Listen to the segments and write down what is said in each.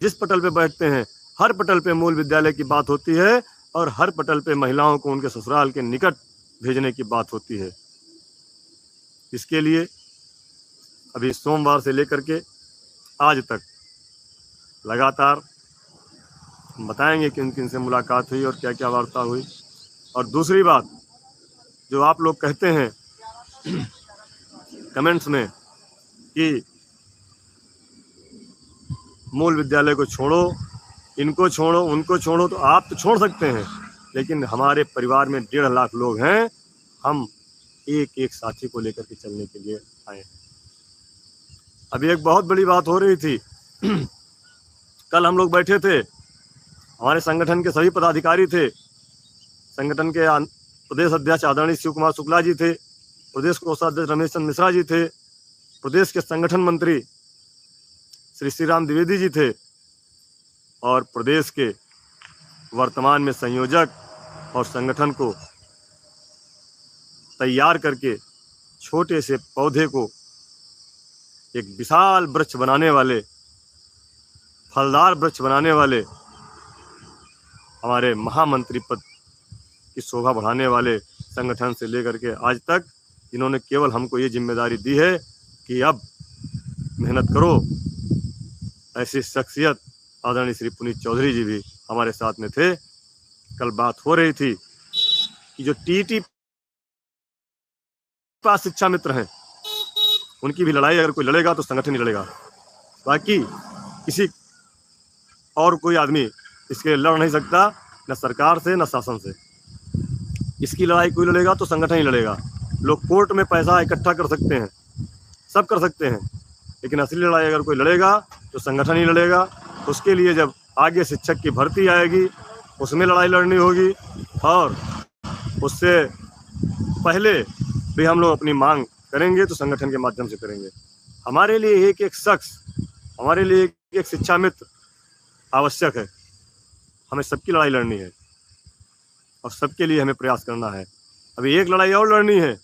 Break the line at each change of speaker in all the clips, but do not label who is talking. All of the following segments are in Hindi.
जिस पटल पे बैठते हैं हर पटल पे मूल विद्यालय की बात होती है और हर पटल पे महिलाओं को उनके ससुराल के निकट भेजने की बात होती है। इसके लिए अभी सोमवार से लेकर के आज तक लगातार बताएंगे किन किन से मुलाकात हुई और क्या क्या वार्ता हुई। और दूसरी बात, जो आप लोग कहते हैं कमेंट्स में कि मूल विद्यालय को छोड़ो, इनको छोड़ो, उनको छोड़ो, तो आप तो छोड़ सकते हैं, लेकिन हमारे परिवार में 1.5 लाख लोग हैं। हम एक एक साथी को लेकर के चलने के लिए आए हैं। अभी एक बहुत बड़ी बात हो रही थी कल हम लोग बैठे थे, हमारे संगठन के सभी पदाधिकारी थे, संगठन के प्रदेश अध्यक्ष आदरणीय शिव कुमार शुक्ला जी थे, प्रदेश कोषाध्यक्ष रमेश चंद्र मिश्रा जी थे, प्रदेश के संगठन मंत्री श्री श्रीराम द्विवेदी जी थे और प्रदेश के वर्तमान में संयोजक और संगठन को तैयार करके छोटे से पौधे को एक विशाल वृक्ष बनाने वाले, फलदार वृक्ष बनाने वाले हमारे महामंत्री पद की शोभा बढ़ाने वाले संगठन से लेकर के आज तक, जिन्होंने केवल हमको ये जिम्मेदारी दी है कि अब मेहनत करो, ऐसी शख्सियत आदरणीय श्री पुनीत चौधरी जी भी हमारे साथ में थे। कल बात हो रही थी कि जो टीटी पास शिक्षा मित्र हैं, उनकी भी लड़ाई अगर कोई लड़ेगा तो संगठन ही लड़ेगा, बाकी किसी और कोई आदमी इसके लड़ नहीं सकता, न सरकार से न शासन से। इसकी लड़ाई कोई लड़ेगा तो संगठन ही लड़ेगा। लोग कोर्ट में पैसा इकट्ठा कर सकते हैं, सब कर सकते हैं, लेकिन असली लड़ाई अगर कोई लड़ेगा तो संगठन ही लड़ेगा। उसके लिए जब आगे शिक्षक की भर्ती आएगी उसमें लड़ाई लड़नी होगी, और उससे पहले भी हम लोग अपनी मांग करेंगे तो संगठन के माध्यम से करेंगे। हमारे लिए एक एक शख्स, हमारे लिए एक एक शिक्षा मित्र आवश्यक है। हमें सबकी लड़ाई लड़नी है और सबके लिए हमें प्रयास करना है। अभी एक लड़ाई और लड़नी है।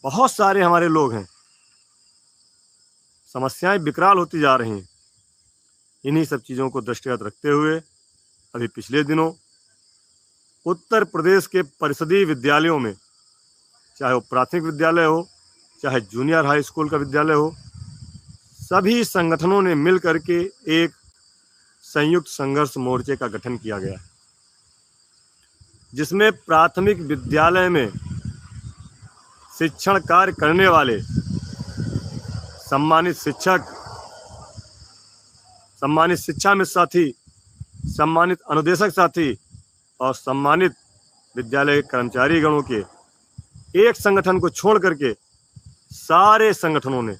बहुत सारे हमारे लोग हैं, समस्याएं विकराल होती जा रही हैं। इन्हीं सब चीज़ों को दृष्टिगत रखते हुए अभी पिछले दिनों उत्तर प्रदेश के परिषदीय विद्यालयों में, चाहे वो प्राथमिक विद्यालय हो, चाहे जूनियर हाई स्कूल का विद्यालय हो, सभी संगठनों ने मिल करके एक संयुक्त संघर्ष मोर्चे का गठन किया गया, जिसमें प्राथमिक विद्यालय में शिक्षण कार्य करने वाले सम्मानित शिक्षक, सम्मानित शिक्षा मित्र साथी, सम्मानित अनुदेशक साथी और सम्मानित विद्यालय के कर्मचारी गणों के एक संगठन को छोड़ करके सारे संगठनों ने,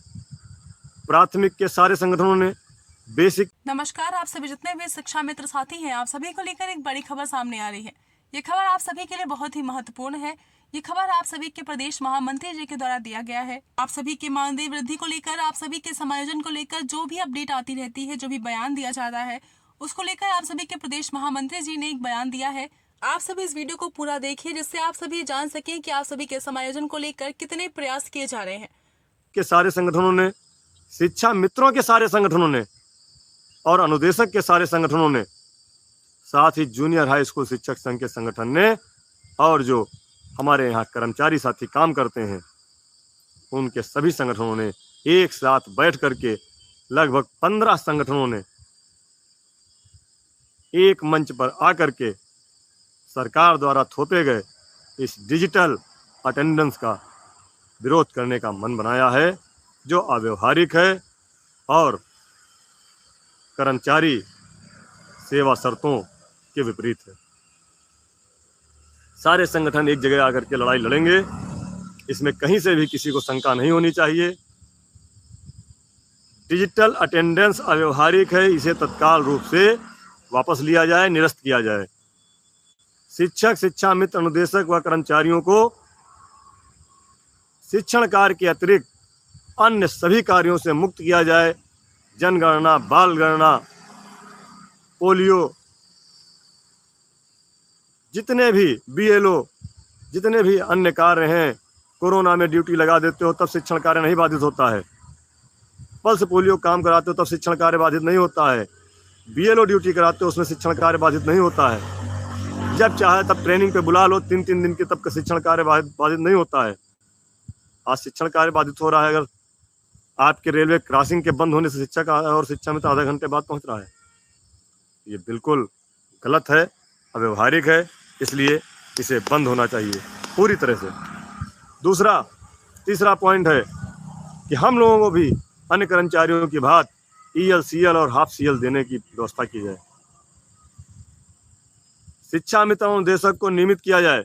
प्राथमिक के सारे संगठनों ने बेसिक।
नमस्कार, आप सभी जितने भी शिक्षा मित्र साथी हैं, आप सभी को लेकर एक बड़ी खबर सामने आ रही है। ये खबर आप सभी के लिए बहुत ही महत्वपूर्ण है। ये खबर आप सभी के प्रदेश महामंत्री जी के द्वारा दिया गया है। आप सभी के मानदेय वृद्धि को लेकर, आप सभी के समायोजन को लेकर जो भी अपडेट आती रहती है, जो भी बयान दिया जाता है, उसको लेकर आप सभी के प्रदेश महामंत्री जी ने एक बयान दिया है। आप सभी इस वीडियो को पूरा देखिए, जिससे आप सभी जान सकें कि आप सभी के समायोजन को लेकर कितने प्रयास किए जा रहे हैं।
के सारे संगठनों ने, शिक्षा मित्रों के सारे संगठनों ने और अनुदेशक के सारे संगठनों ने, साथ ही जूनियर हाई स्कूल शिक्षक संघ के संगठन ने, और जो हमारे यहाँ कर्मचारी साथी काम करते हैं उनके सभी संगठनों ने एक साथ बैठ करके लगभग 15 संगठनों ने एक मंच पर आकर के सरकार द्वारा थोपे गए इस डिजिटल अटेंडेंस का विरोध करने का मन बनाया है, जो अव्यवहारिक है और कर्मचारी सेवा शर्तों के विपरीत है। सारे संगठन एक जगह आकर के लड़ाई लड़ेंगे, इसमें कहीं से भी किसी को शंका नहीं होनी चाहिए। डिजिटल अटेंडेंस अव्यवहारिक है, इसे तत्काल रूप से वापस लिया जाए, निरस्त किया जाए। शिक्षक, शिक्षा मित्र, अनुदेशक व कर्मचारियों को शिक्षण कार्य के अतिरिक्त अन्य सभी कार्यों से मुक्त किया जाए। जनगणना, बाल गणना, पोलियो, जितने भी BLO, जितने भी अन्य कार्य हैं, कोरोना में ड्यूटी लगा देते हो तब शिक्षण कार्य नहीं बाधित होता है। पल्स पोलियो काम कराते हो तब शिक्षण कार्य बाधित नहीं होता है। BLO ड्यूटी कराते हो उसमें शिक्षण कार्य बाधित नहीं होता है। जब चाहे तब ट्रेनिंग पे बुला लो 3-3 दिन के, तब का शिक्षण कार्य बाधित नहीं होता है। आज शिक्षण कार्य बाधित हो रहा है अगर आपके रेलवे क्रॉसिंग के बंद होने से शिक्षक और शिक्षा मित्र आधा घंटे बाद पहुंच रहा है। ये बिल्कुल गलत है, अव्यवहारिक है, इसलिए इसे बंद होना चाहिए पूरी तरह से। तीसरा पॉइंट है कि हम लोगों को भी अन्य कर्मचारियों की भांति EL, CL और हाफ CL देने की व्यवस्था की जाए। शिक्षा मित्र और निदेशक को नियमित किया जाए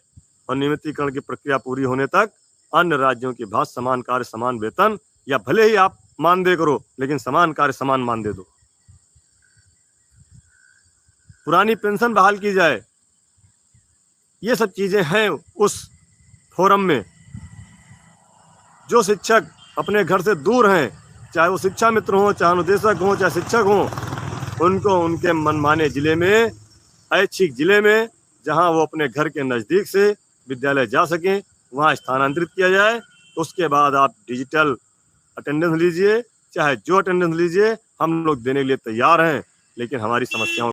और नियमितीकरण की प्रक्रिया पूरी होने तक अन्य राज्यों की भांति समान कार्य समान वेतन, या भले ही आप मानदेय करो लेकिन समान कार्य समान मानदेय दो। पुरानी पेंशन बहाल की जाए। ये सब चीजें हैं उस फोरम में। जो शिक्षक अपने घर से दूर हैं, चाहे वो शिक्षा मित्र हों, चाहे अनुदेशक हों, चाहे शिक्षक हों, उनको उनके मनमाने जिले में, ऐच्छिक जिले में, जहां वो अपने घर के नज़दीक से विद्यालय जा सकें, वहां स्थानांतरित किया जाए। उसके बाद आप डिजिटल अटेंडेंस लीजिए, चाहे जो अटेंडेंस लीजिए, हम लोग देने के लिए तैयार हैं, लेकिन हमारी समस्याओं